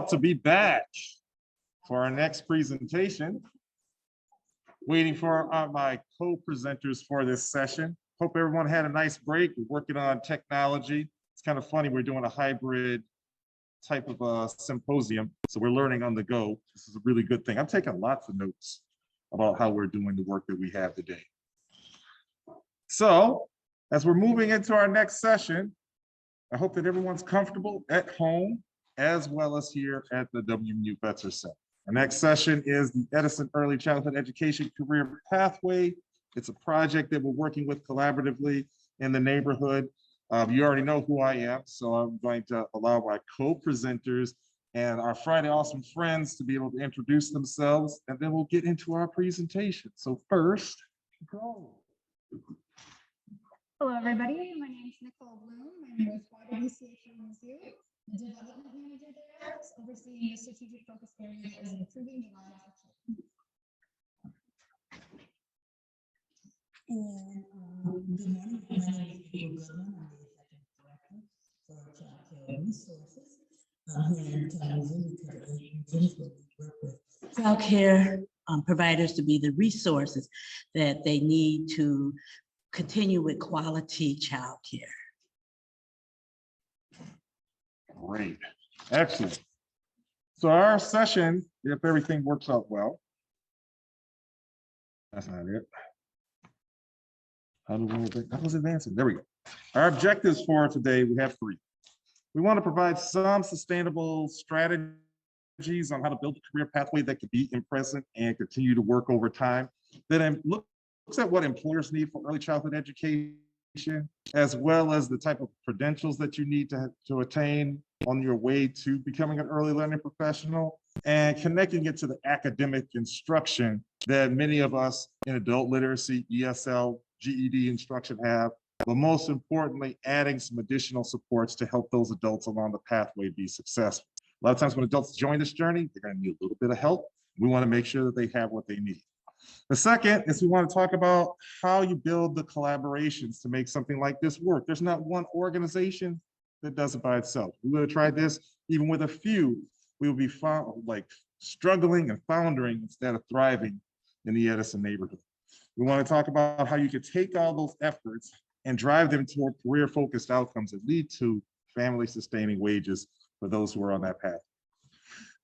to be back for our next presentation. Waiting for my co-presenters for this session. Hope everyone had a nice break. We're working on technology. It's kind of funny, we're doing a hybrid type of a symposium, so we're learning on the go. This is a really good thing. I'm taking lots of notes about how we're doing the work that we have today. So, as we're moving into our next session, I hope that everyone's comfortable at home as well as here at the WMU Vetzer Center. Our next session is the Edison Early Childhood Education Career Pathway. It's a project that we're working with collaboratively in the neighborhood. You already know who I am, so I'm going to allow my co-presenters and our Friday Awesome friends to be able to introduce themselves, and then we'll get into our presentation. So first, go. Hello, everybody. My name is Nichole Blum. I'm with YWCA Kalamazoo, the development manager there, overseeing a strategic focus area that is improving the lives of children. And good morning. My name is Goodwin. I'm the executive director for Child Care Resources. Here in Kalamazoo, we cover 8 regions where we work with child care providers to be the resources that they need to continue with quality child care. Great, excellent. So our session, if everything works out well, that's not it. How was advancing? There we go. Our objectives for today, we have 3. We want to provide some sustainable strategies on how to build a career pathway that could be in present and continue to work over time. Then looks at what employers need for early childhood education, as well as the type of credentials that you need to attain on your way to becoming an early learning professional, and connecting it to the academic instruction that many of us in adult literacy, ESL, GED instruction have, but most importantly, adding some additional supports to help those adults along the pathway be successful. A lot of times when adults join this journey, they're going to need a little bit of help. We want to make sure that they have what they need. The second is we want to talk about how you build the collaborations to make something like this work. There's not one organization that does it by itself. We would have tried this even with a few. We would be struggling and foundering instead of thriving in the Edison neighborhood. We want to talk about how you could take all those efforts and drive them toward career-focused outcomes that lead to family-sustaining wages for those who are on that path.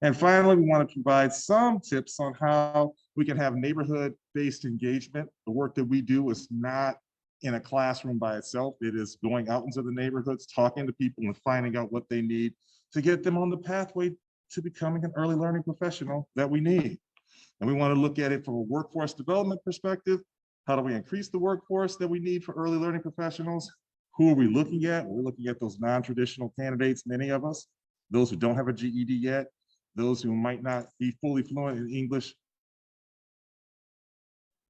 And finally, we want to provide some tips on how we can have neighborhood-based engagement. The work that we do is not in a classroom by itself. It is going out into the neighborhoods, talking to people and finding out what they need to get them on the pathway to becoming an early learning professional that we need. And we want to look at it from a workforce development perspective. How do we increase the workforce that we need for early learning professionals? Who are we looking at? We're looking at those non-traditional candidates, many of us, those who don't have a GED yet, those who might not be fully fluent in English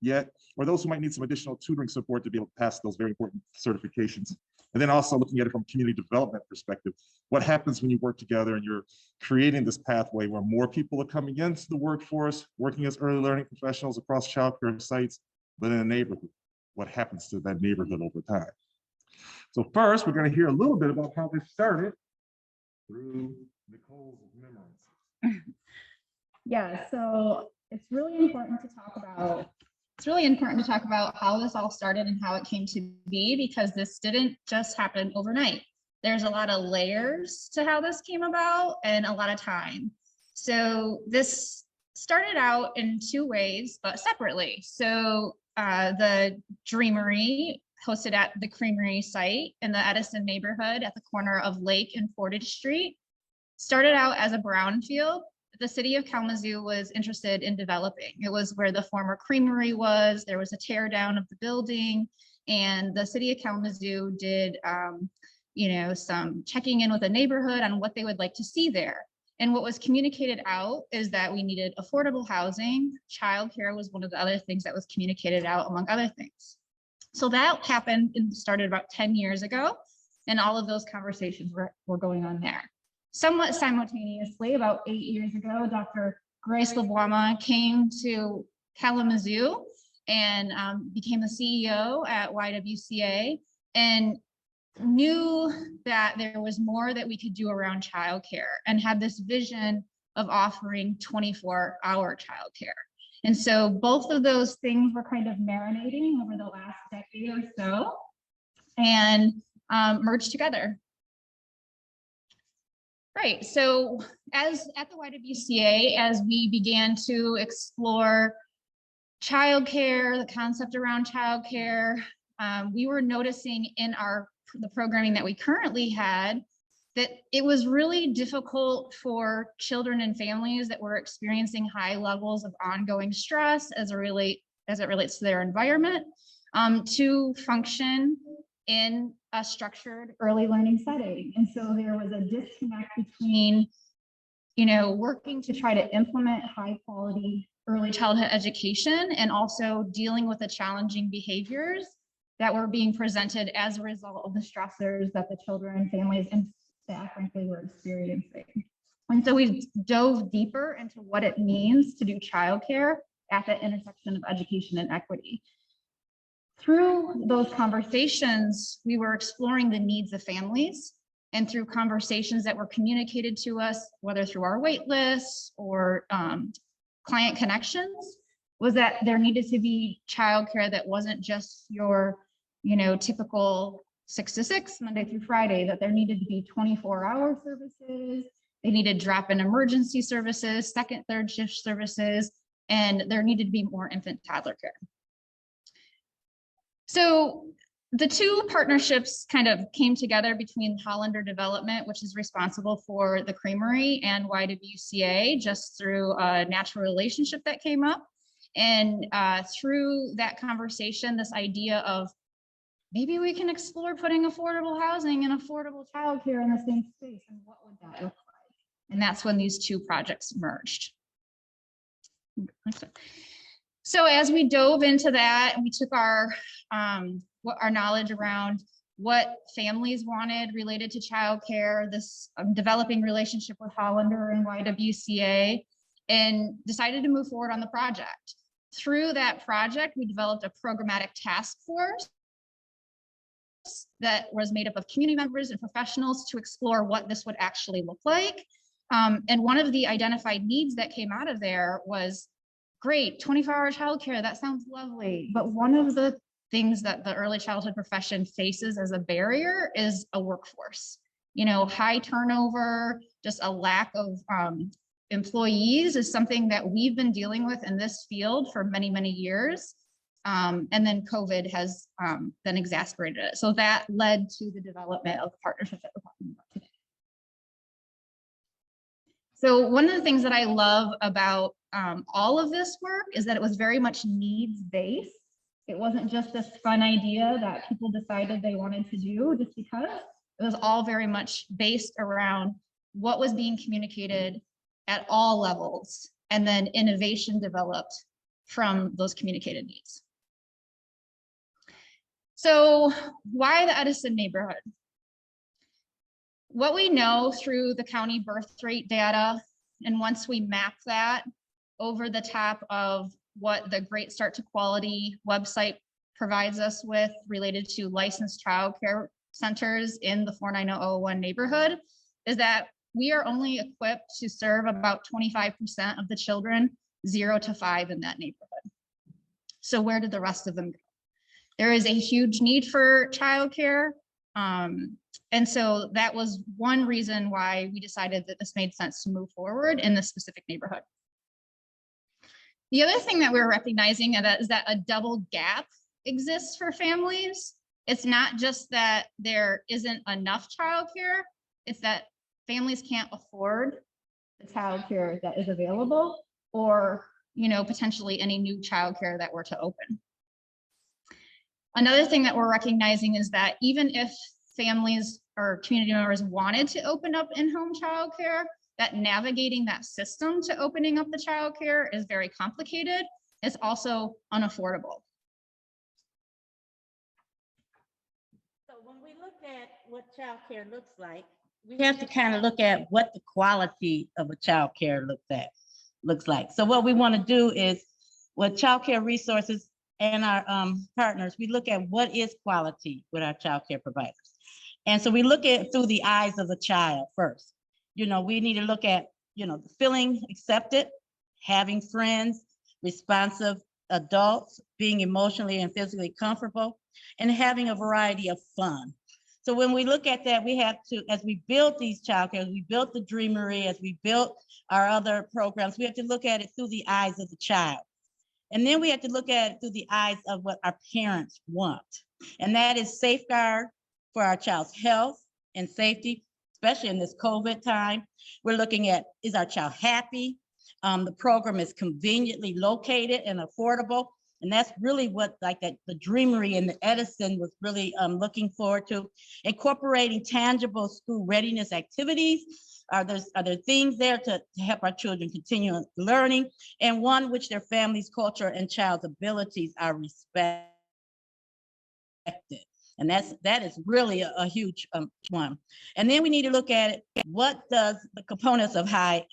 yet, or those who might need some additional tutoring support to be able to pass those very important certifications. And then also looking at it from a community development perspective. What happens when you work together and you're creating this pathway where more people are coming into the workforce, working as early learning professionals across childcare sites, but in a neighborhood? What happens to that neighborhood over time? So first, we're going to hear a little bit about how this started through Nichole's memories. Yeah, so it's really important to talk about how this all started and how it came to be, because this didn't just happen overnight. There's a lot of layers to how this came about and a lot of time. So this started out in 2 ways, but separately. So the Dreamery, hosted at the Creamery site in the Edison neighborhood at the corner of Lake and Fordage Street, started out as a brownfield. The city of Kalamazoo was interested in developing. It was where the former creamery was. There was a tear down of the building, and the city of Kalamazoo did some checking in with the neighborhood on what they would like to see there. And what was communicated out is that we needed affordable housing. Childcare was one of the other things that was communicated out, among other things. So that happened and started about 10 years ago, and all of those conversations were going on there. Somewhat simultaneously, about 8 years ago, Dr. Grace LeBoima came to Kalamazoo and became the CEO at YWCA. And knew that there was more that we could do around childcare and had this vision of offering 24-hour childcare. And so both of those things were kind of marinating over the last decade or so and merged together. Right, so as at the YWCA, as we began to explore childcare, the concept around childcare, we were noticing in the programming that we currently had that it was really difficult for children and families that were experiencing high levels of ongoing stress as it relates to their environment to function in a structured early learning setting. And so there was a disconnect between, working to try to implement high quality early childhood education and also dealing with the challenging behaviors that were being presented as a result of the stressors that the children, families, and staff frankly were experiencing. And so we dove deeper into what it means to do childcare at the intersection of education and equity. Through those conversations, we were exploring the needs of families, and through conversations that were communicated to us, whether through our wait lists or client connections, was that there needed to be childcare that wasn't just your, typical 6 to 6, Monday through Friday, that there needed to be 24-hour services. They needed drop-in emergency services, second, third shift services, and there needed to be more infant toddler care. So the two partnerships kind of came together between Hollander Development, which is responsible for the creamery, and YWCA, just through a natural relationship that came up. And through that conversation, this idea of maybe we can explore putting affordable housing and affordable childcare in the same space, and what would that look like? And that's when these two projects merged. So as we dove into that, we took our knowledge around what families wanted related to childcare, this developing relationship with Hollander and YWCA, and decided to move forward on the project. Through that project, we developed a programmatic task force that was made up of community members and professionals to explore what this would actually look like. And one of the identified needs that came out of there was, great, 24-hour childcare, that sounds lovely. But one of the things that the early childhood profession faces as a barrier is a workforce. High turnover, just a lack of employees is something that we've been dealing with in this field for many, many years. And then COVID has then exacerbated it. So that led to the development of the partnership that we're talking about today. So one of the things that I love about all of this work is that it was very much needs-based. It wasn't just this fun idea that people decided they wanted to do just because. It was all very much based around what was being communicated at all levels, and then innovation developed from those communicated needs. So why the Edison neighborhood? What we know through the county birth rate data, and once we map that over the top of what the Great Start to Quality website provides us with related to licensed child care centers in the 49001 neighborhood, is that we are only equipped to serve about 25% of the children 0 to 5 in that neighborhood. So where did the rest of them go? There is a huge need for childcare. And so that was one reason why we decided that this made sense to move forward in this specific neighborhood. The other thing that we're recognizing is that a double gap exists for families. It's not just that there isn't enough childcare, it's that families can't afford the childcare that is available, or potentially any new childcare that were to open. Another thing that we're recognizing is that even if families or community members wanted to open up in-home childcare, that navigating that system to opening up the childcare is very complicated. It's also unaffordable. So when we look at what childcare looks like, we have to kind of look at what the quality of a childcare looks like. So what we want to do is, with childcare resources and our partners, we look at what is quality with our childcare providers. And so we look at it through the eyes of the child first. We need to look at, feeling accepted, having friends, responsive adults, being emotionally and physically comfortable, and having a variety of fun. So when we look at that, we have to, as we build these childcare, as we built the Dreamery, as we built our other programs, we have to look at it through the eyes of the child. And then we have to look at it through the eyes of what our parents want. And that is safeguard for our child's health and safety, especially in this COVID time. We're looking at, is our child happy? The program is conveniently located and affordable. And that's really what the Dreamery and the Edison was really looking forward to. Incorporating tangible school readiness activities. Are there things there to help our children continue learning, and one which their family's culture and child's abilities are respected. And that is really a huge one. And then we need to look at it, what does the components of high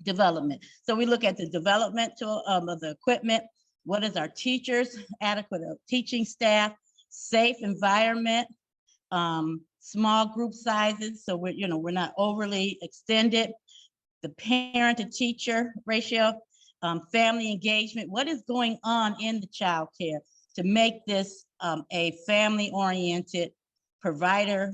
development. So we look at the developmental of the equipment. What is our teachers, adequate teaching staff, safe environment, small group sizes, so we're not overly extended, the parent to teacher ratio, family engagement. What is going on in the child care to make this a family-oriented provider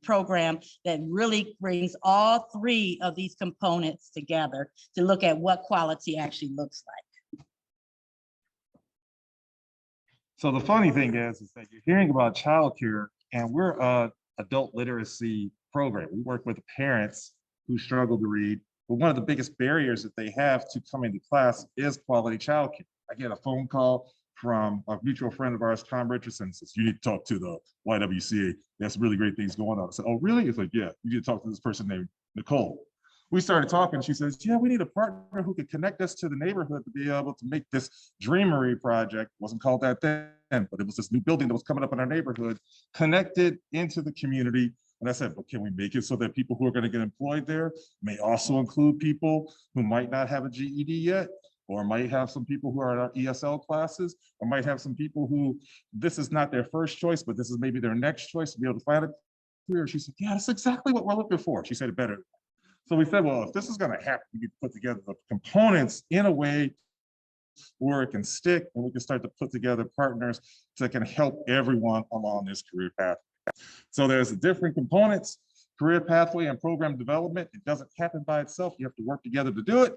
program that really brings all three of these components together to look at what quality actually looks like. So the funny thing is that you're hearing about childcare, and we're an adult literacy program. We work with parents who struggle to read, but one of the biggest barriers that they have to coming to class is quality childcare. I get a phone call from a mutual friend of ours, Tom Richardson, says, you need to talk to the YWCA. There's really great things going on. I said, oh, really? It's like, yeah, you need to talk to this person named Nichole. We started talking. She says, yeah, we need a partner who could connect us to the neighborhood to be able to make this Dreamery project. It wasn't called that then, but it was this new building that was coming up in our neighborhood, connected into the community. And I said, but can we make it so that people who are going to get employed there may also include people who might not have a GED yet, or might have some people who are in our ESL classes, or might have some people who this is not their first choice, but this is maybe their next choice to be able to find a career. She said, yeah, that's exactly what we're looking for. She said it better. So we said, well, if this is going to happen, we need to put together the components in a way where it can stick, and we can start to put together partners that can help everyone along this career path. So there's different components, career pathway and program development. It doesn't happen by itself. You have to work together to do it.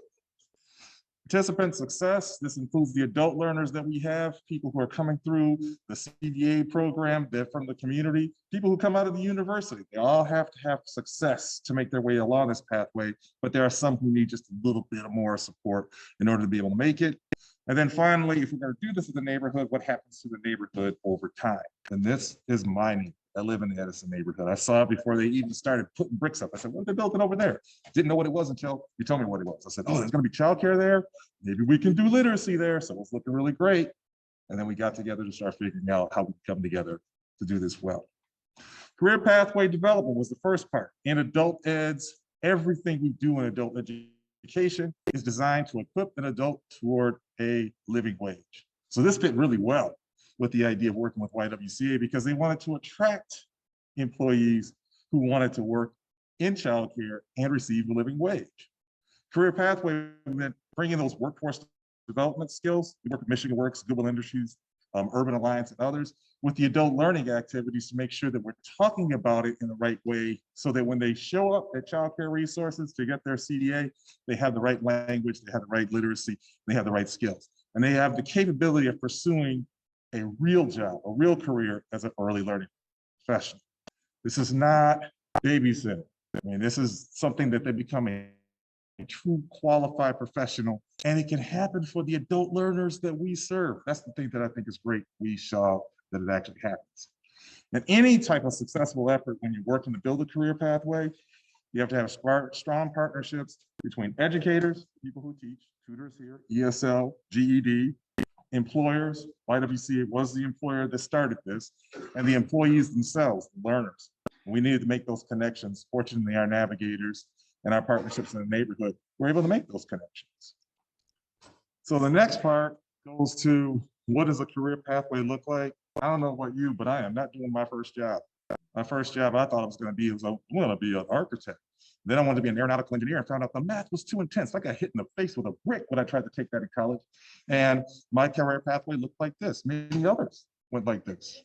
Participant success, this includes the adult learners that we have, people who are coming through the CDA program, they're from the community, people who come out of the university. They all have to have success to make their way along this pathway, but there are some who need just a little bit more support in order to be able to make it. And then finally, if we're going to do this in the neighborhood, what happens to the neighborhood over time? And this is my neighborhood. I live in the Edison neighborhood. I saw it before they even started putting bricks up. I said, what are they building over there? Didn't know what it was until you told me what it was. I said, oh, there's going to be childcare there. Maybe we can do literacy there. So it's looking really great. And then we got together to start figuring out how we come together to do this well. Career pathway development was the first part. In adult eds, everything we do in adult education is designed to equip an adult toward a living wage. So this fit really well with the idea of working with YWCA, because they wanted to attract employees who wanted to work in childcare and receive a living wage. Career pathway meant bringing those workforce development skills. We work with Michigan Works, Goodwin Industries, Urban Alliance, and others with the adult learning activities to make sure that we're talking about it in the right way, so that when they show up at childcare resources to get their CDA, they have the right language, they have the right literacy, they have the right skills, and they have the capability of pursuing a real job, a real career as an early learning professional. This is not babysitting. I mean, this is something that they become a true qualified professional, and it can happen for the adult learners that we serve. That's the thing that I think is great. We saw that it actually happens. And any type of successful effort when you're working to build a career pathway, you have to have strong partnerships between educators, people who teach, tutors here, ESL, GED, employers. YWCA was the employer that started this, and the employees themselves, the learners. We needed to make those connections. Fortunately, our navigators and our partnerships in the neighborhood were able to make those connections. So the next part goes to, what does a career pathway look like? I don't know about you, but I am not doing my first job. My first job I thought I was going to be was I'm going to be an architect. Then I wanted to be an aeronautical engineer and found out the math was too intense. I got hit in the face with a brick when I tried to take that in college. And my career pathway looked like this. Many others went like this.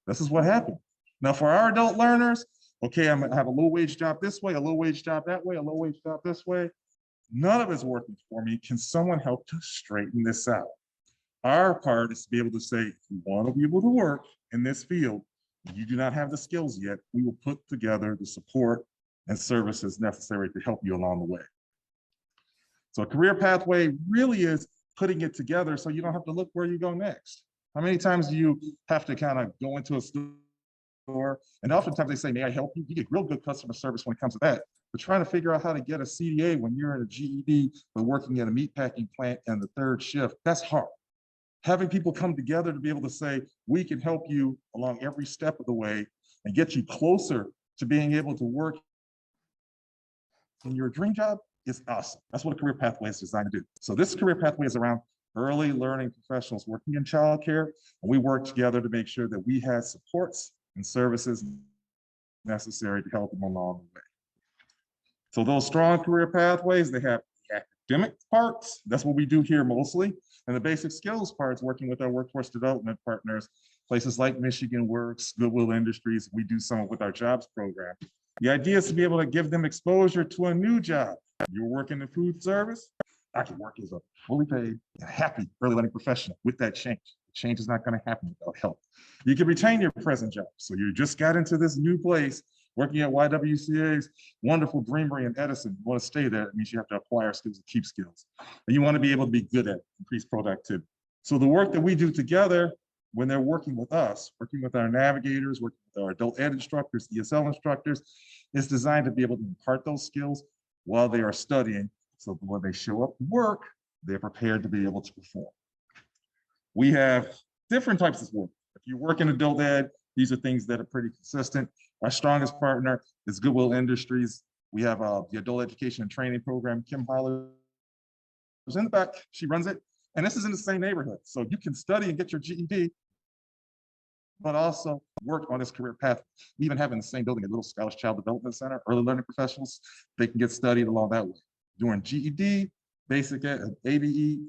This is what happened. Now for our adult learners, okay, I'm gonna have a low wage job this way, a low wage job that way, a low wage job this way. None of it's working for me. Can someone help to straighten this out? Our part is to be able to say, if you want to be able to work in this field, you do not have the skills yet, we will put together the support and services necessary to help you along the way. So a career pathway really is putting it together so you don't have to look where you go next. How many times do you have to kind of go into a store? And oftentimes they say, may I help you? You get real good customer service when it comes to that. But trying to figure out how to get a CDA when you're in a GED or working at a meatpacking plant and the third shift, that's hard. Having people come together to be able to say, we can help you along every step of the way and get you closer to being able to work in your dream job is awesome. That's what a career pathway is designed to do. So this career pathway is around early learning professionals working in childcare, and we work together to make sure that we have supports and services necessary to help them along the way. So those strong career pathways, they have the academic parts. That's what we do here mostly. And the basic skills parts, working with our workforce development partners, places like Michigan Works, Goodwin Industries, we do some with our jobs program. The idea is to be able to give them exposure to a new job. You're working in food service, I can work as a fully paid, happy early learning professional with that change. Change is not going to happen without help. You can retain your present job. So you just got into this new place, working at YWCA's wonderful Greenery in Edison. You want to stay there, it means you have to acquire skills and keep skills. And you want to be able to be good at it, increase productivity. So the work that we do together when they're working with us, working with our navigators, working with our adult ed instructors, ESL instructors, is designed to be able to impart those skills while they are studying. So when they show up to work, they're prepared to be able to perform. We have different types of work. If you work in adult ed, these are things that are pretty consistent. Our strongest partner is Goodwin Industries. We have the adult education and training program. Kim Holler is in the back, she runs it. And this is in the same neighborhood. So you can study and get your GED, but also work on this career path. We even have in the same building a little Scottish Child Development Center, early learning professionals. They can get studied along that way. Doing GED, basic ed, ABE,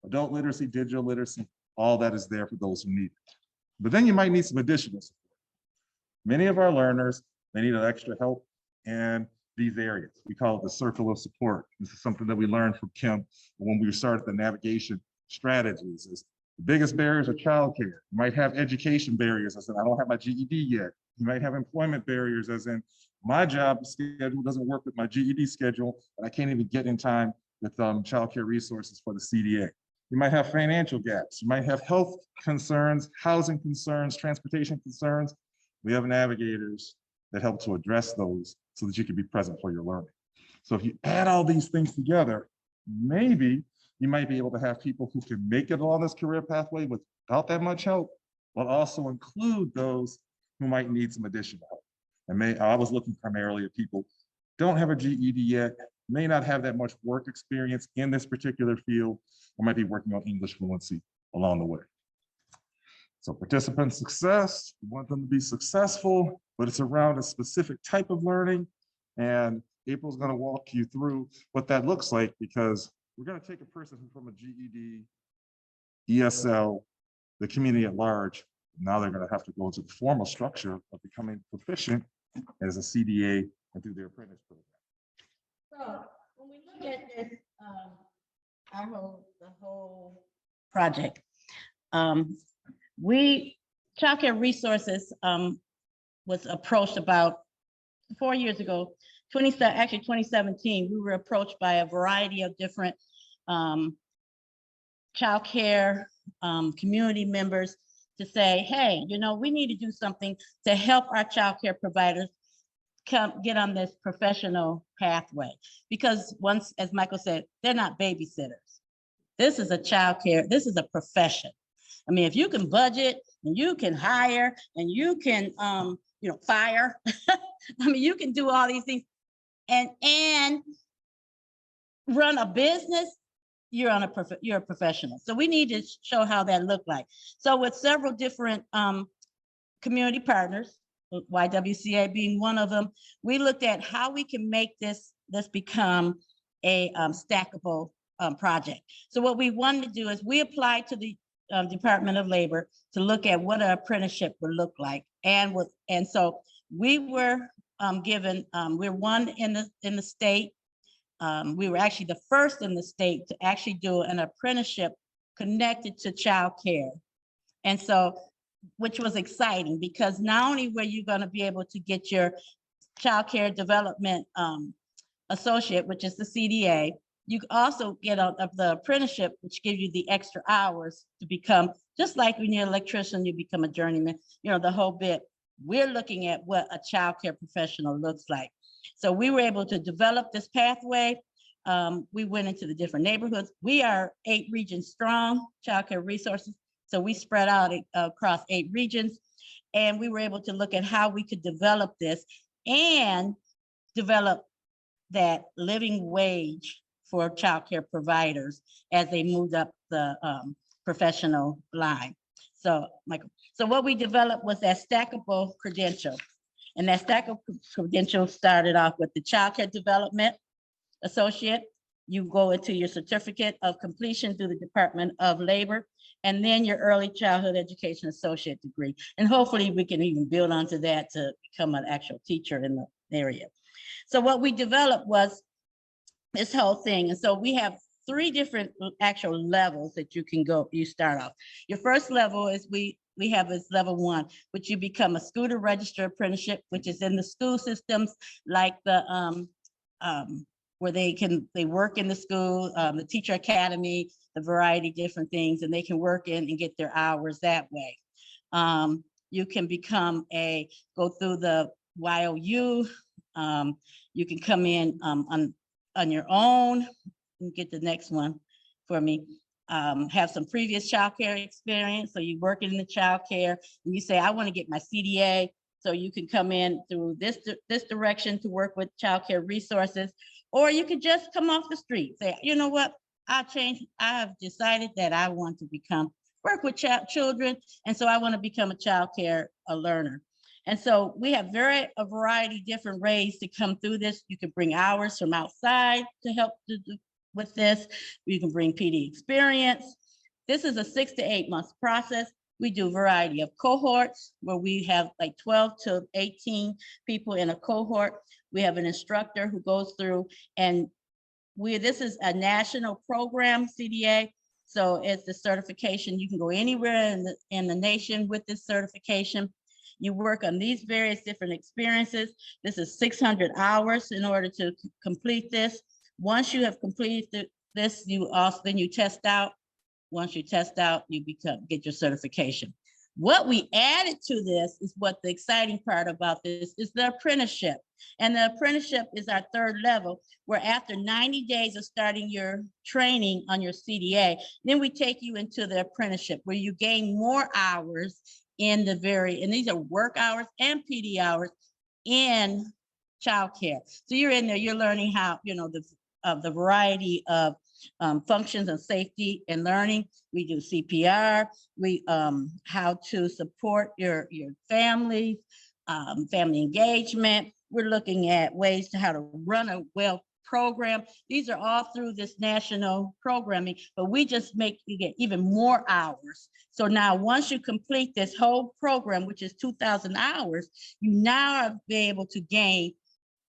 adult literacy, digital literacy, all that is there for those who need it. But then you might need some additional support. Many of our learners, they need extra help in these areas. We call it the circle of support. This is something that we learned from Kim when we started the navigation strategies. Is the biggest barriers are childcare. You might have education barriers, as in I don't have my GED yet. You might have employment barriers, as in my job schedule doesn't work with my GED schedule, and I can't even get in time with childcare resources for the CDA. You might have financial gaps. You might have health concerns, housing concerns, transportation concerns. We have navigators that help to address those so that you can be present for your learning. So if you add all these things together, maybe you might be able to have people who can make it along this career pathway without that much help, but also include those who might need some additional help. And I was looking primarily at people who don't have a GED yet, may not have that much work experience in this particular field, or might be working on English fluency along the way. So participant success, we want them to be successful, but it's around a specific type of learning. And April's going to walk you through what that looks like, because we're going to take a person from a GED, ESL, the community at large. Now they're going to have to go into the formal structure of becoming proficient as a CDA and through their apprentice program. So when we look at this, the whole project, Childcare Resources was approached about 4 years ago, 2017, we were approached by a variety of different childcare community members to say, hey, we need to do something to help our childcare providers get on this professional pathway. Because once, as Michael said, they're not babysitters. This is a childcare, this is a profession. I mean, if you can budget and you can hire and you can, fire, I mean, you can do all these things and run a business, you're a professional. So we need to show how that looked like. So with several different community partners, YWCA being one of them, we looked at how we can make this become a stackable project. So what we wanted to do is we applied to the Department of Labor to look at what an apprenticeship would look like, and so we were given, we're one in the state. We were actually the first in the state to actually do an apprenticeship connected to child care. And so, which was exciting, because not only were you going to be able to get your child care development associate, which is the CDA, you also get the apprenticeship, which gives you the extra hours to become, just like when you're an electrician, you become a journeyman, you know, the whole bit. We're looking at what a child care professional looks like. So we were able to develop this pathway. We went into the different neighborhoods. We are 8 regions strong, child care resources. So we spread out across 8 regions, and we were able to look at how we could develop this and develop that living wage for child care providers as they moved up the professional line. So, Michael, so what we developed was that stackable credential. And that stackable credential started off with the child care development associate. You go into your certificate of completion through the Department of Labor, and then your early childhood education associate degree. And hopefully we can even build onto that to become an actual teacher in the area. So what we developed was this whole thing. And so we have 3 different actual levels that you can go, you start off. Your first level is we have is level 1, which you become a school to register apprenticeship, which is in the school systems, like the where they work in the school, the teacher academy, the variety of different things, and they can work in and get their hours that way. You can become go through the YOU. You can come in on your own. Get the next one for me. Have some previous childcare experience. So you work in the childcare and you say, I want to get my CDA. So you can come in through this direction to work with childcare resources, or you could just come off the street. Say, you know what, I have decided that I want to work with children. And so I want to become a childcare learner. And so we have a variety of different ways to come through this. You can bring hours from outside to help with this. You can bring PD experience. This is a 6 to 8 months process. We do a variety of cohorts where we have like 12 to 18 people in a cohort. We have an instructor who goes through, and this is a national program, CDA. So it's the certification. You can go anywhere in the nation with this certification. You work on these various different experiences. This is 600 hours in order to complete this. Once you have completed this, then you test out. Once you test out, you get your certification. What we added to this is what the exciting part about this is the apprenticeship. And the apprenticeship is our 3rd level, where after 90 days of starting your training on your CDA, then we take you into the apprenticeship where you gain more hours and these are work hours and PD hours in childcare. So you're in there, you're learning how, the variety of functions of safety and learning. We do CPR, how to support your family, family engagement. We're looking at ways to how to run a well program. These are all through this national programming, but we just make you get even more hours. So now once you complete this whole program, which is 2,000 hours, you now be able to gain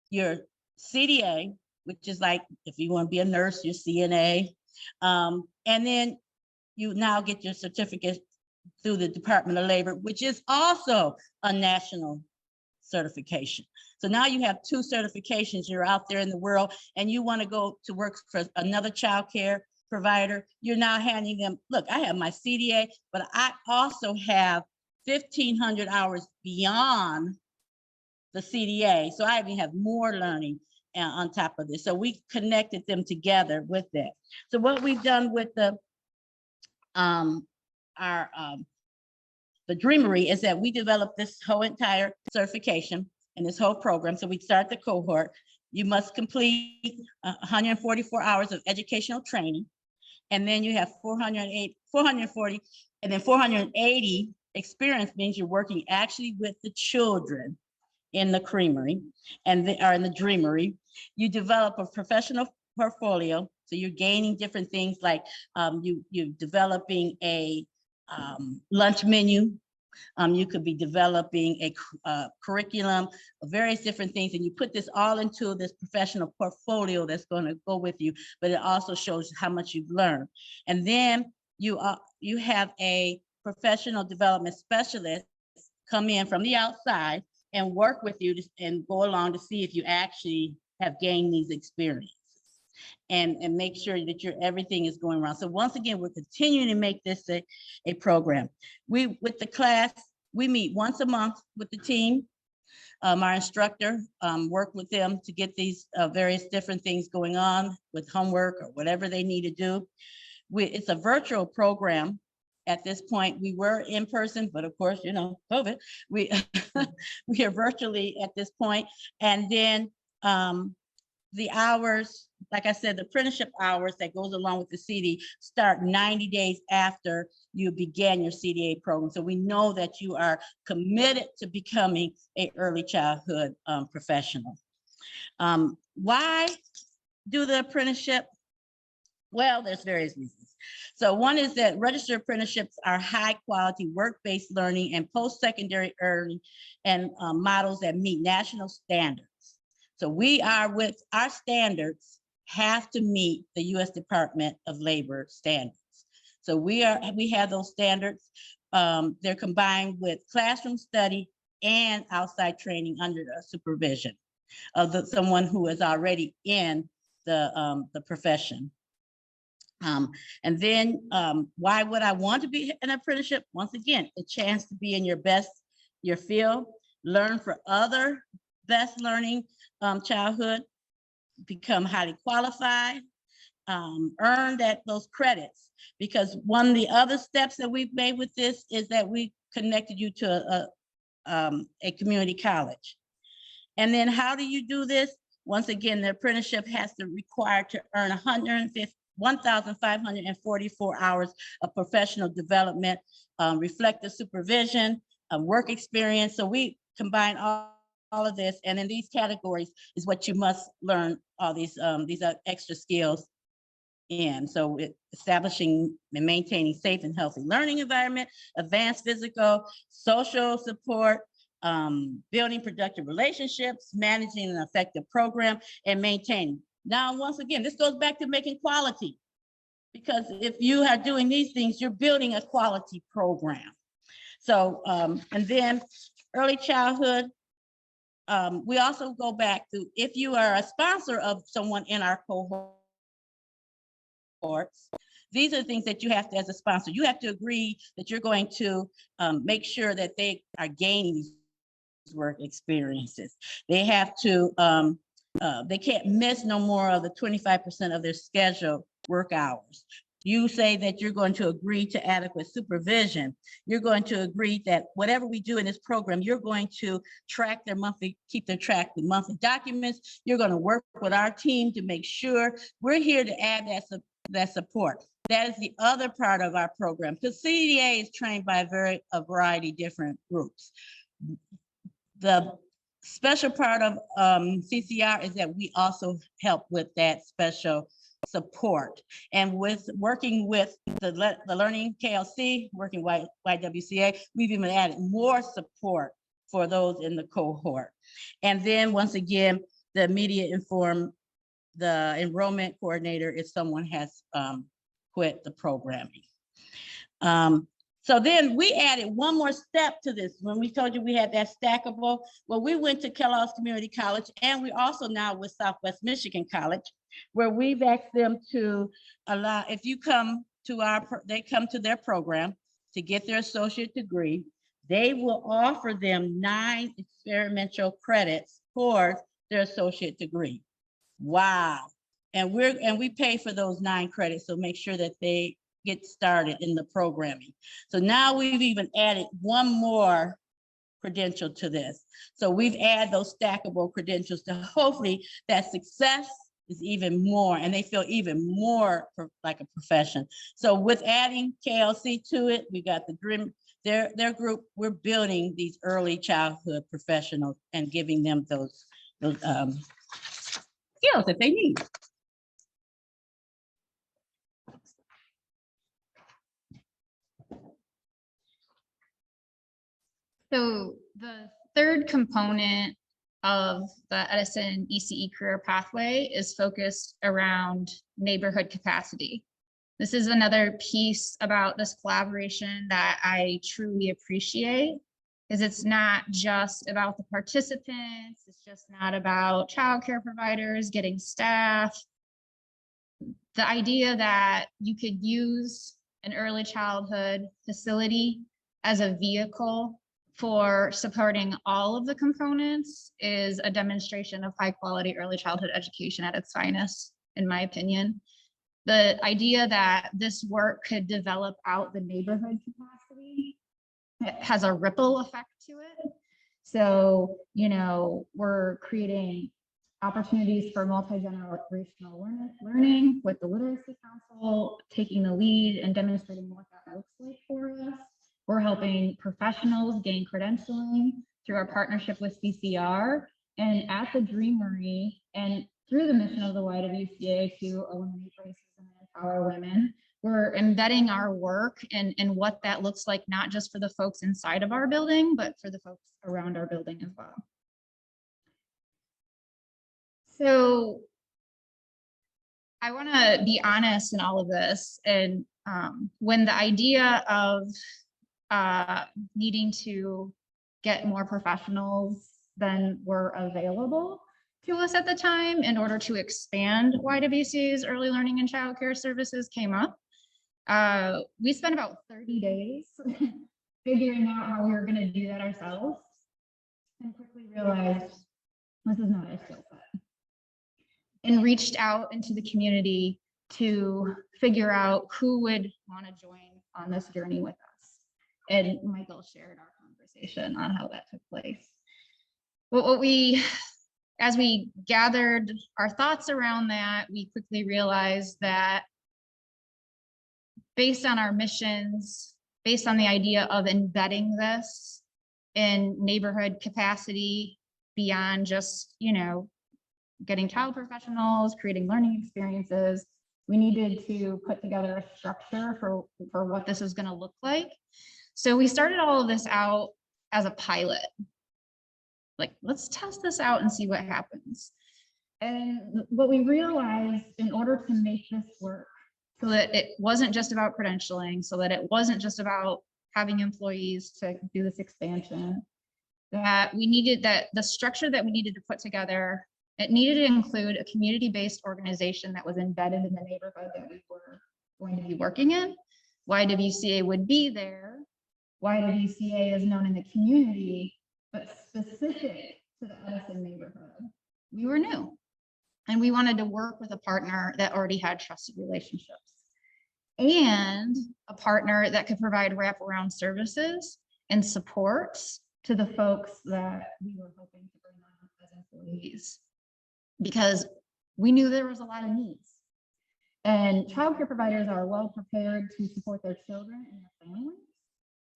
your CDA, which is like, if you want to be a nurse, your CNA. And then you now get your certificate through the Department of Labor, which is also a national certification. So now you have 2 certifications. You're out there in the world and you want to go to work for another child care provider. You're now handing them, look, I have my CDA, but I also have 1,500 hours beyond the CDA. So I even have more learning on top of this. So we connected them together with that. So what we've done with the Dreamery is that we developed this whole entire certification and this whole program. So we start the cohort. You must complete 144 hours of educational training. And then you have 440, and then 480 experience means you're working actually with the children in the creamery and or in the dreamery. You develop a professional portfolio. So you're gaining different things like you're developing a lunch menu. You could be developing a curriculum, various different things, and you put this all into this professional portfolio that's going to go with you, but it also shows how much you've learned. And then you have a professional development specialist come in from the outside and work with you and go along to see if you actually have gained these experiences and make sure that everything is going around. So once again, we're continuing to make this a program. With the class, we meet once a month with the team. Our instructor work with them to get these various different things going on with homework or whatever they need to do. It's a virtual program. At this point, we were in person, but of course, you know, COVID, we are virtually at this point. And then the hours, like I said, the apprenticeship hours that goes along with the CD start 90 days after you began your CDA program. So we know that you are committed to becoming an early childhood professional. Why do the apprenticeship? Well, there's various reasons. So one is that registered apprenticeships are high quality work-based learning and post-secondary earning and models that meet national standards. So we are with our standards have to meet the U.S. Department of Labor standards. So we have those standards. They're combined with classroom study and outside training under the supervision of someone who is already in the profession. And then why would I want to be an apprenticeship? Once again, a chance to be in your field, learn for other best learning childhood, become highly qualified, earn those credits. Because one of the other steps that we've made with this is that we connected you to a community college. And then how do you do this? Once again, the apprenticeship has to require to earn 1,544 hours of professional development, reflective supervision, work experience. So we combine all of this, and in these categories is what you must learn all these extra skills in. So establishing and maintaining safe and healthy learning environment, advanced physical, social support, building productive relationships, managing an effective program, and maintaining. Now, once again, this goes back to making quality, because if you are doing these things, you're building a quality program. So, and then early childhood, we also go back to, if you are a sponsor of someone in our cohorts, these are things that you have to, as a sponsor, you have to agree that you're going to make sure that they are gaining these work experiences. They have to, they can't miss no more of the 25% of their scheduled work hours. You say that you're going to agree to adequate supervision. You're going to agree that whatever we do in this program, you're going to track their monthly, keep their track with monthly documents. You're going to work with our team to make sure we're here to add that support. That is the other part of our program, because CDA is trained by a variety of different groups. The special part of CCR is that we also help with that special support, and with working with the Learning KLC, working YWCA, we've even added more support for those in the cohort. And then once again, the immediate the enrollment coordinator if someone has quit the programming. So then we added one more step to this. When we told you we had that stackable, well, we went to Kellogg's Community College, and we also now with Southwest Michigan College, where we've asked them to allow, if you come to they come to their program to get their associate degree, they will offer them 9 experimental credits for their associate degree. Wow. And we pay for those 9 credits, so make sure that they get started in the programming. So now we've even added one more credential to this. So we've added those stackable credentials to hopefully that success is even more, and they feel even more like a profession. So with adding KLC to it, we got the their group, we're building these early childhood professionals and giving them those skills that they need. So the third component of the Edison ECE Career Pathway is focused around neighborhood capacity. This is another piece about this collaboration that I truly appreciate, because it's not just about the participants, it's just not about childcare providers getting staff. The idea that you could use an early childhood facility as a vehicle for supporting all of the components is a demonstration of high quality early childhood education at its finest, in my opinion. The idea that this work could develop out the neighborhood capacity, it has a ripple effect to it. So, you know, we're creating opportunities for multi-generational learning with the Literacy Council taking the lead and demonstrating what that looks like for us. We're helping professionals gain credentialing through our partnership with CCR and at the Dreamery and through the mission of the YWCA to eliminate racism and empower women. We're embedding our work and what that looks like, not just for the folks inside of our building, but for the folks around our building as well. So I want to be honest in all of this. And when the idea of needing to get more professionals than were available to us at the time in order to expand YWCA's early learning and childcare services came up, we spent about 30 days figuring out how we were going to do that ourselves and quickly realized this is not our skill set, and reached out into the community to figure out who would want to join on this journey with us. And Michael shared our conversation on how that took place. But as we gathered our thoughts around that, we quickly realized that based on our missions, based on the idea of embedding this in neighborhood capacity beyond just, you know, getting child professionals, creating learning experiences, we needed to put together a structure for what this is going to look like. So we started all of this out as a pilot. Like, let's test this out and see what happens. And what we realized, in order to make this work, so that it wasn't just about credentialing, so that it wasn't just about having employees to do this expansion, that we needed the structure that we needed to put together, it needed to include a community-based organization that was embedded in the neighborhood that we were going to be working in. YWCA would be there. YWCA is known in the community, but specific to the Edison neighborhood. We were new, and we wanted to work with a partner that already had trusted relationships and a partner that could provide wraparound services and supports to the folks that we were hoping to bring on as employees, because we knew there was a lot of needs. And childcare providers are well prepared to support their children and their families.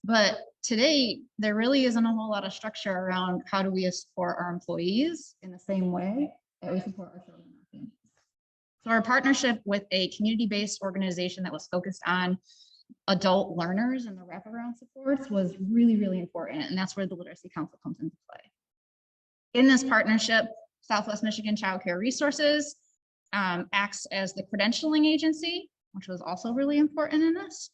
But today, there really isn't a whole lot of structure around how do we support our employees in the same way that we support our children and our families. So our partnership with a community-based organization that was focused on adult learners and the wraparound supports was really, really important. And that's where the Literacy Council comes into play. In this partnership, Southwest Michigan Child Care Resources acts as the credentialing agency, which was also really important in this.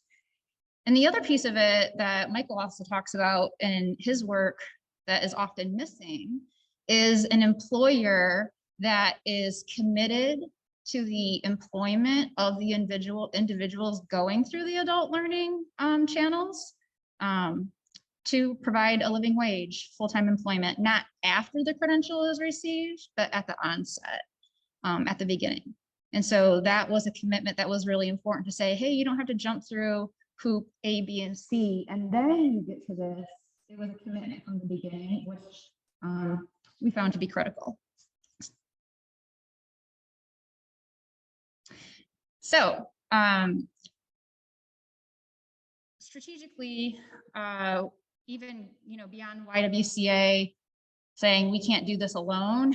And the other piece of it that Michael also talks about in his work that is often missing is an employer that is committed to the employment of the individuals going through the adult learning channels to provide a living wage, full-time employment, not after the credential is received, but at the onset, at the beginning. And so that was a commitment that was really important to say, hey, you don't have to jump through hoop A, B, and C, and then you get to this. It was a commitment from the beginning, which we found to be critical. So strategically, even, beyond YWCA saying we can't do this alone.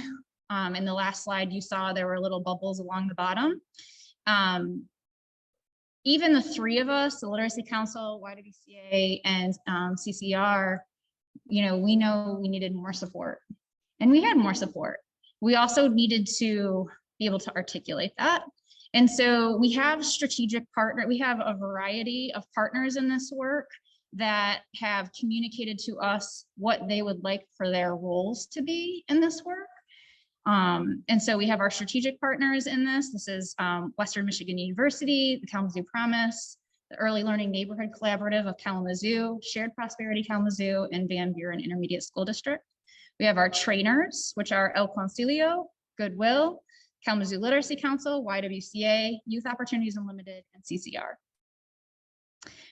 In the last slide, you saw there were little bubbles along the bottom. Even the three of us, the Literacy Council, YWCA, and CCR, we know we needed more support, and we had more support. We also needed to be able to articulate that. And so we have we have a variety of partners in this work that have communicated to us what they would like for their roles to be in this work. And so we have our strategic partners in this. This is Western Michigan University, the Kalamazoo Promise, the Early Learning Neighborhood Collaborative of Kalamazoo, Shared Prosperity Kalamazoo, and Van Buren Intermediate School District. We have our trainers, which are El Concilio, Goodwill, Kalamazoo Literacy Council, YWCA, Youth Opportunities Unlimited, and CCR.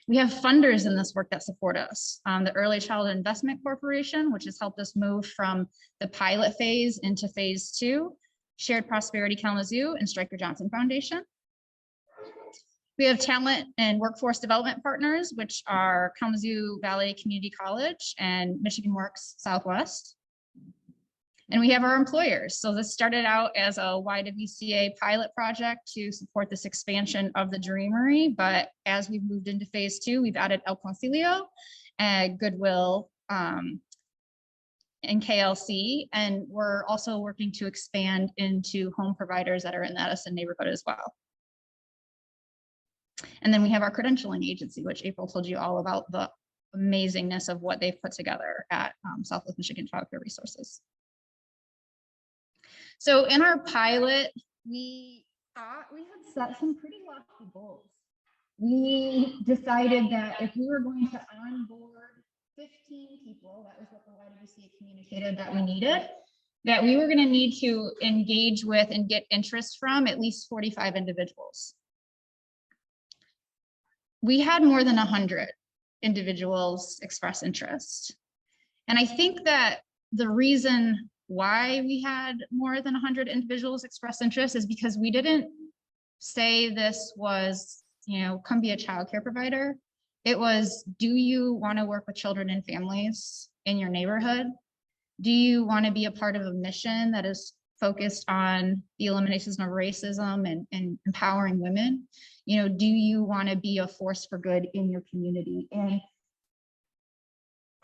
We have funders in this work that support us. The Early Childhood Investment Corporation, which has helped us move from the pilot phase into phase 2, Shared Prosperity Kalamazoo, and Stryker Johnson Foundation. We have talent and workforce development partners, which are Kalamazoo Valley Community College and Michigan Works Southwest. And we have our employers. So this started out as a YWCA pilot project to support this expansion of the Dreamery. But as we've moved into phase 2, we've added El Concilio and Goodwill and KLC. And we're also working to expand into home providers that are in the Edison neighborhood as well. And then we have our credentialing agency, which April told you all about the amazingness of what they've put together at Southwest Michigan Child Care Resources. So in our pilot, we thought we had set some pretty lofty goals. We decided that if we were going to onboard 15 people, that was what the YWCA communicated that we needed, that we were going to need to engage with and get interest from at least 45 individuals. We had more than 100 individuals express interest. And I think that the reason why we had more than 100 individuals express interest is because we didn't say this was, come be a child care provider. It was, do you want to work with children and families in your neighborhood? Do you want to be a part of a mission that is focused on the elimination of racism and empowering women? Do you want to be a force for good in your community? And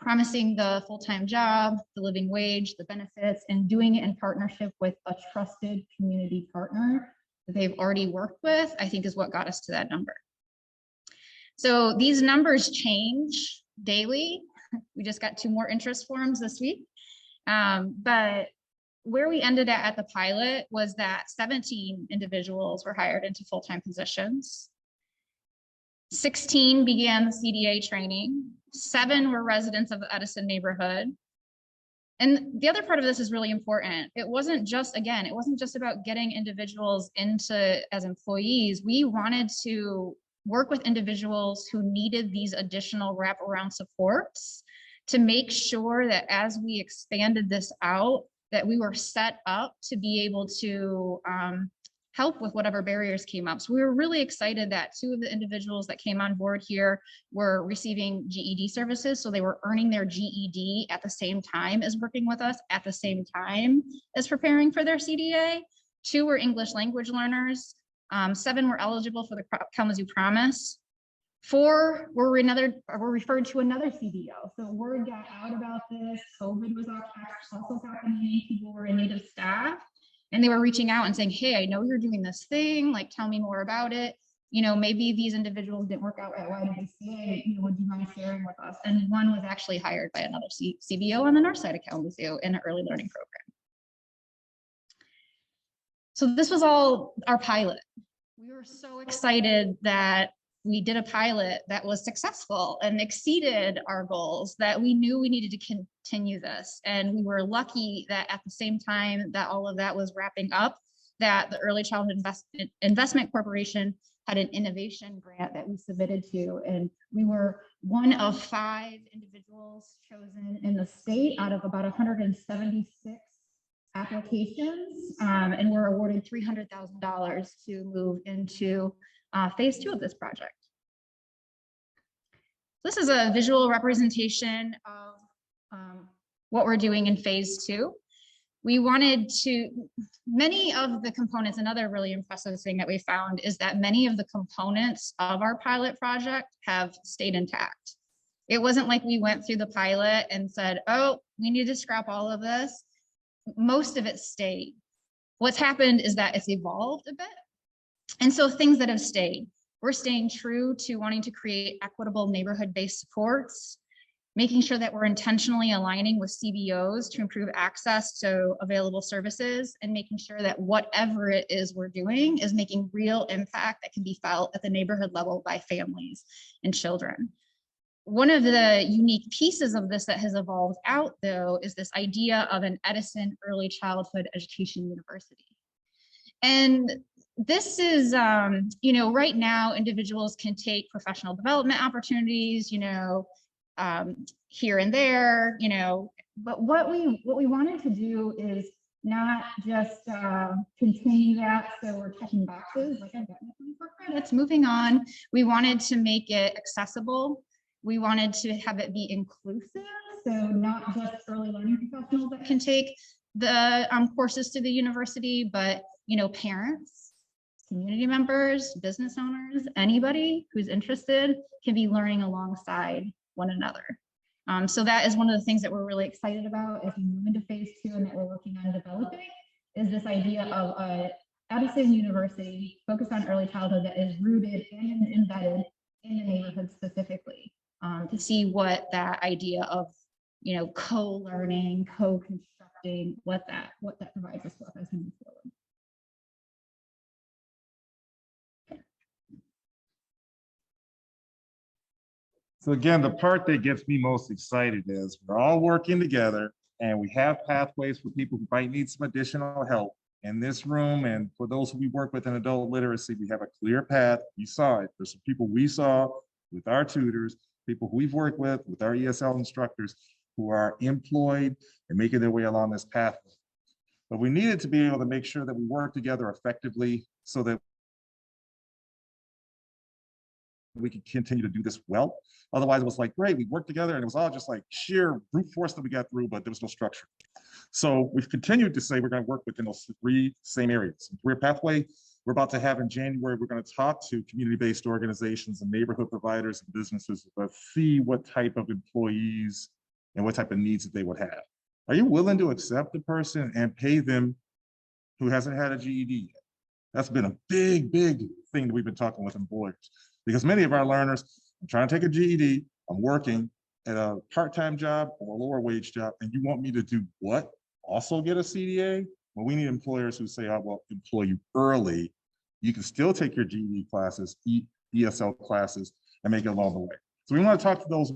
promising the full-time job, the living wage, the benefits, and doing it in partnership with a trusted community partner that they've already worked with, I think is what got us to that number. So these numbers change daily. We just got 2 more interest forms this week. But where we ended at the pilot was that 17 individuals were hired into full-time positions. 16 began the CDA training. 7 were residents of the Edison neighborhood. And the other part of this is really important. It wasn't just about getting individuals into as employees. We wanted to work with individuals who needed these additional wraparound supports to make sure that as we expanded this out, that we were set up to be able to help with whatever barriers came up. So we were really excited that 2 of the individuals that came on board here were receiving GED services. So they were earning their GED at the same time as working with us, at the same time as preparing for their CDA. 2 were English language learners. 7 were eligible for the Kalamazoo Promise. 4 were referred to another CDO. So word got out about this. COVID was also happening. People were in need of staff. And they were reaching out and saying, hey, I know you're doing this thing, like, tell me more about it. Maybe these individuals didn't work out at YWCA, would you mind sharing with us? And one was actually hired by another CBO on the north side of Kalamazoo in an early learning program. So this was all our pilot. We were so excited that we did a pilot that was successful and exceeded our goals, that we knew we needed to continue this. And we were lucky that at the same time that all of that was wrapping up, that the Early Childhood Investment Corporation had an innovation grant that we submitted to. And we were one of 5 individuals chosen in the state out of about 176 applications, and we're awarded $300,000 to move into phase 2 of this project. This is a visual representation of what we're doing in phase 2. We wanted to, many of the components, another really impressive thing that we found is that many of the components of our pilot project have stayed intact. It wasn't like we went through the pilot and said, oh, we need to scrap all of this. Most of it stayed. What's happened is that it's evolved a bit. And so things that have stayed, we're staying true to wanting to create equitable neighborhood-based supports, making sure that we're intentionally aligning with CBOs to improve access to available services, and making sure that whatever it is we're doing is making real impact that can be felt at the neighborhood level by families and children. One of the unique pieces of this that has evolved out, though, is this idea of an Edison Early Childhood Education University. And this is, right now, individuals can take professional development opportunities, here and there, but what we wanted to do is not just continue that so we're checking boxes, like I've got my 24 credits, moving on. We wanted to make it accessible. We wanted to have it be inclusive, so not just early learning professionals that can take the courses to the university, but parents, community members, business owners, anybody who's interested can be learning alongside one another. So that is one of the things that we're really excited about as we move into phase 2 and that we're working on developing, is this idea of a Edison University focused on early childhood that is rooted and embedded in the neighborhood specifically, to see what that idea of co-learning, co-constructing, what that provides us with as we move forward. So again, the part that gets me most excited is we're all working together and we have pathways for people who might need some additional help in this room. And for those who we work with in adult literacy, we have a clear path. You saw it. There's some people we saw with our tutors, people who we've worked with our ESL instructors who are employed and making their way along this pathway. But we needed to be able to make sure that we work together effectively so that we could continue to do this well. Otherwise, it was like, great, we worked together and it was all just like sheer brute force that we got through, but there was no structure. So we've continued to say we're going to work within those 3 same areas. Career pathway, we're about to have in January, we're going to talk to community-based organizations and neighborhood providers and businesses to see what type of employees and what type of needs that they would have. Are you willing to accept a person and pay them who hasn't had a GED yet? That's been a big, big thing that we've been talking with employers, because many of our learners, I'm trying to take a GED, I'm working at a part-time job or a lower wage job, and you want me to do what? Also get a CDA? Well, we need employers who say, I will employ you early. You can still take your GED classes, ESL classes, and make it along the way. So we want to talk to those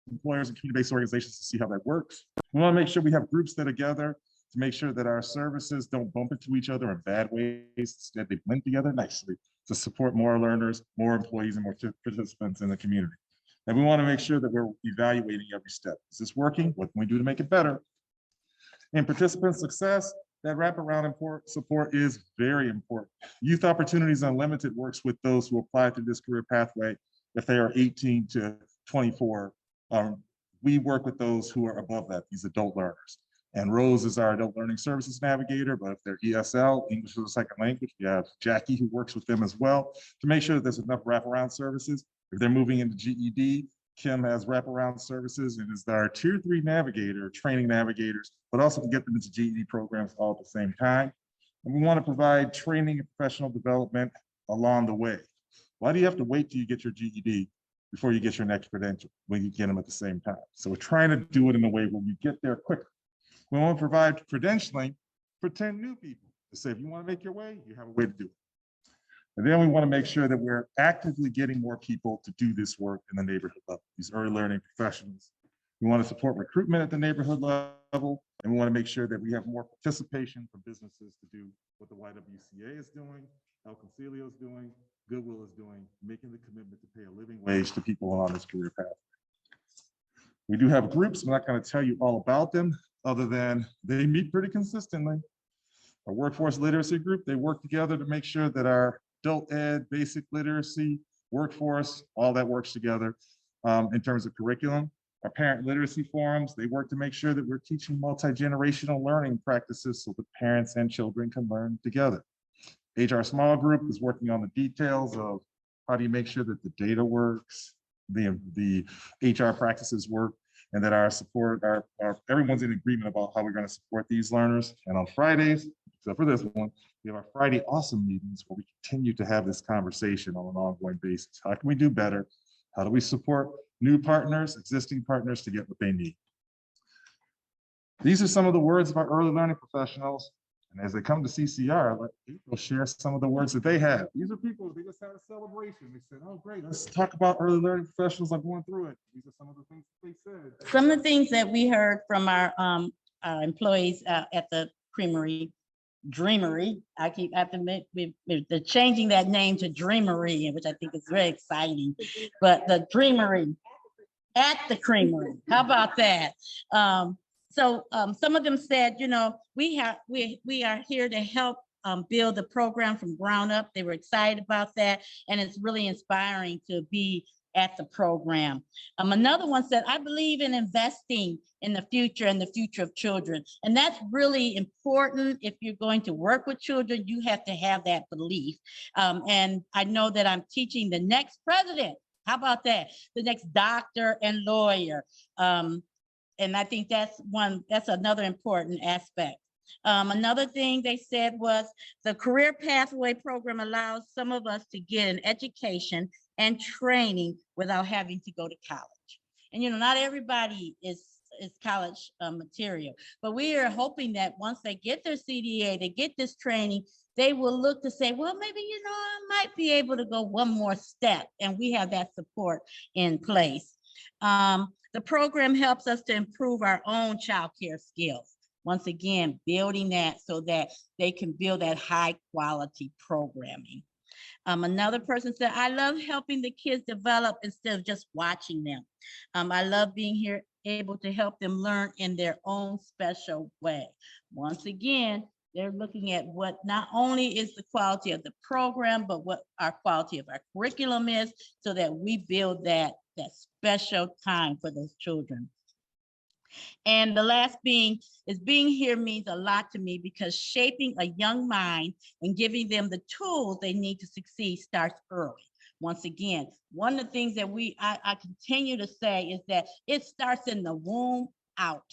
employers and community-based organizations to see how that works. We want to make sure we have groups that are together to make sure that our services don't bump into each other in bad ways. Instead, they blend together nicely to support more learners, more employees, and more participants in the community. And we want to make sure that we're evaluating every step. Is this working? What can we do to make it better? In participant success, that wraparound support is very important. Youth Opportunities Unlimited works with those who apply to this career pathway if they are 18 to 24. We work with those who are above that, these adult learners. And Rose is our adult learning services navigator, but if they're ESL, English as a second language, we have Jackie who works with them as well to make sure that there's enough wraparound services. If they're moving into GED, Kim has wraparound services and is our tier 3 navigator, training navigators, but also to get them into GED programs all at the same time. And we want to provide training and professional development along the way. Why do you have to wait till you get your GED before you get your next credential when you get them at the same time? So we're trying to do it in a way where you get there quicker. We want to provide credentialing for 10 new people to say, if you want to make your way, you have a way to do it. And then we want to make sure that we're actively getting more people to do this work in the neighborhood level, these early learning professionals. We want to support recruitment at the neighborhood level, and we want to make sure that we have more participation from businesses to do what the YWCA is doing, El Concilio is doing, Goodwill is doing, making the commitment to pay a living wage to people on this career path. We do have groups. I'm not going to tell you all about them, other than they meet pretty consistently. Our workforce literacy group, they work together to make sure that our adult ed, basic literacy, workforce, all that works together. in terms of curriculum. Our parent literacy forums, they work to make sure that we're teaching multi-generational learning practices so that parents and children can learn together. HR small group is working on the details of how do you make sure that the data works, the HR practices work, and that our support, everyone's in agreement about how we're going to support these learners. And on Fridays, except for this one, we have our Friday awesome meetings where we continue to have this conversation on an ongoing basis. How can we do better? How do we support new partners, existing partners to get what they need? These are some of the words of our early learning professionals. And as they come to CCR, let April share some of the words that they have. These are people, they just had a celebration. They said, oh, great, let's talk about early learning professionals. I'm going through it. These are some of the things that they said. Some of the things that we heard from our employees at the Creamery, Dreamery. I have to admit, they're changing that name to Dreamery, which I think is very exciting. But the Dreamery at the Creamery, how about that? So some of them said, you know, we are here to help build the program from ground up. They were excited about that, and it's really inspiring to be at the program. Another one said, I believe in investing in the future and the future of children. And that's really important. If you're going to work with children, you have to have that belief. And I know that I'm teaching the next president. How about that? The next doctor and lawyer. And I think that's another important aspect. Another thing they said was the Career Pathway program allows some of us to get an education and training without having to go to college. And, you know, not everybody is college material, but we are hoping that once they get their CDA, they get this training, they will look to say, well, maybe, you know, I might be able to go one more step, and we have that support in place. The program helps us to improve our own child care skills. Once again, building that so that they can build that high quality programming. Another person said, I love helping the kids develop instead of just watching them. I love being here, able to help them learn in their own special way. Once again, they're looking at what not only is the quality of the program, but what our quality of our curriculum is, so that we build that special time for those children. And the last being here means a lot to me, because shaping a young mind and giving them the tools they need to succeed starts early. Once again, one of the things that I continue to say is that it starts in the womb out.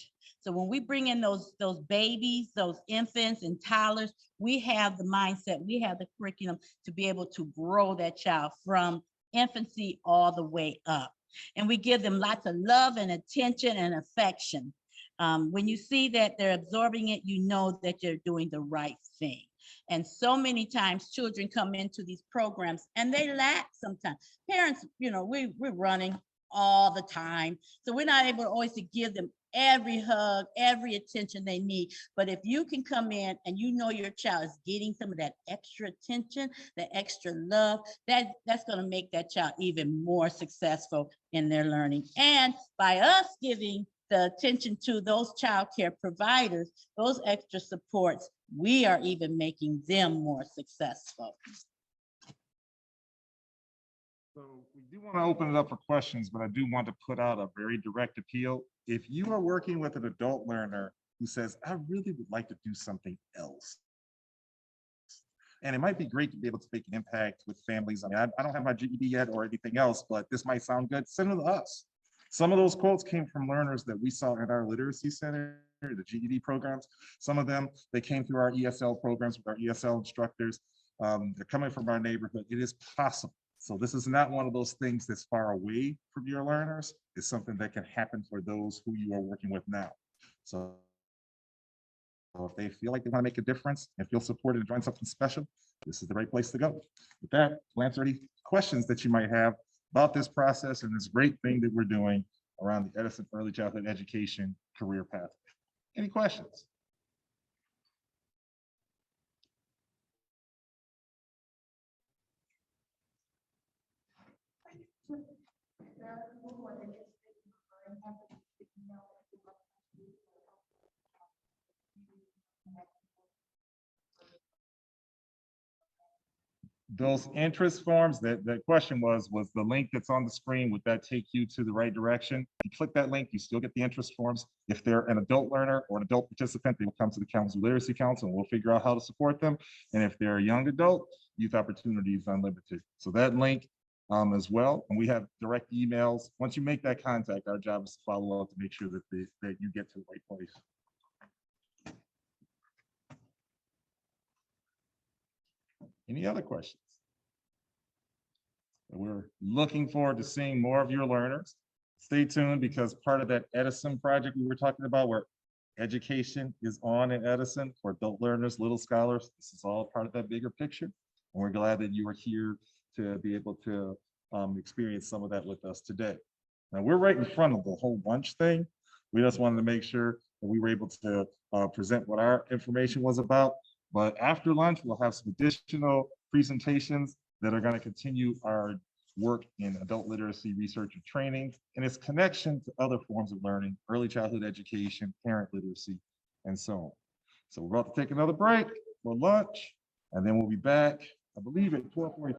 So when we bring in those babies, those infants and toddlers, we have the mindset, we have the curriculum to be able to grow that child from infancy all the way up. And we give them lots of love and attention and affection. When you see that they're absorbing it, you know that you're doing the right thing. And so many times children come into these programs and they lack sometimes. Parents, you know, we're running all the time. So we're not able always to give them every hug, every attention they need. But if you can come in and you know your child is getting some of that extra attention, the extra love, that's going to make that child even more successful in their learning. And by us giving the attention to those child care providers, those extra supports, we are even making them more successful. So we do want to open it up for questions, but I do want to put out a very direct appeal. If you are working with an adult learner who says, I really would like to do something else, and it might be great to be able to make an impact with families. I mean, I don't have my GED yet or anything else, but this might sound good. Send them to us. Some of those quotes came from learners that we saw in our literacy center, the GED programs. Some of them, they came through our ESL programs with our ESL instructors. They're coming from our neighborhood. It is possible. So this is not one of those things that's far away from your learners. It's something that can happen for those who you are working with now. So if they feel like they want to make a difference and feel supported and join something special, this is the right place to go. With that, we'll answer any questions that you might have about this process and this great thing that we're doing around the Edison Early Childhood Education Career Pathway. Any questions? those interest forms, that question was the link that's on the screen, would that take you to the right direction? If you click that link, you still get the interest forms. If they're an adult learner or an adult participant, they will come to the Kalamazoo Literacy Council and we'll figure out how to support them. And if they're a young adult, Youth Opportunities Unlimited. So that link as well. And we have direct emails. Once you make that contact, our job is to follow up to make sure that you get to the right place. Any other questions? We're looking forward to seeing more of your learners. Stay tuned, because part of that Edison project we were talking about, where education is on in Edison for adult learners, little scholars, this is all part of that bigger picture. And we're glad that you are here to be able to experience some of that with us today. Now, we're right in front of the whole lunch thing. We just wanted to make sure that we were able to present what our information was about. But after lunch, we'll have some additional presentations that are going to continue our work in adult literacy research and training and its connection to other forms of learning, early childhood education, parent literacy, and so on. So we're about to take another break for lunch, and then we'll be back, I believe, at 12:45.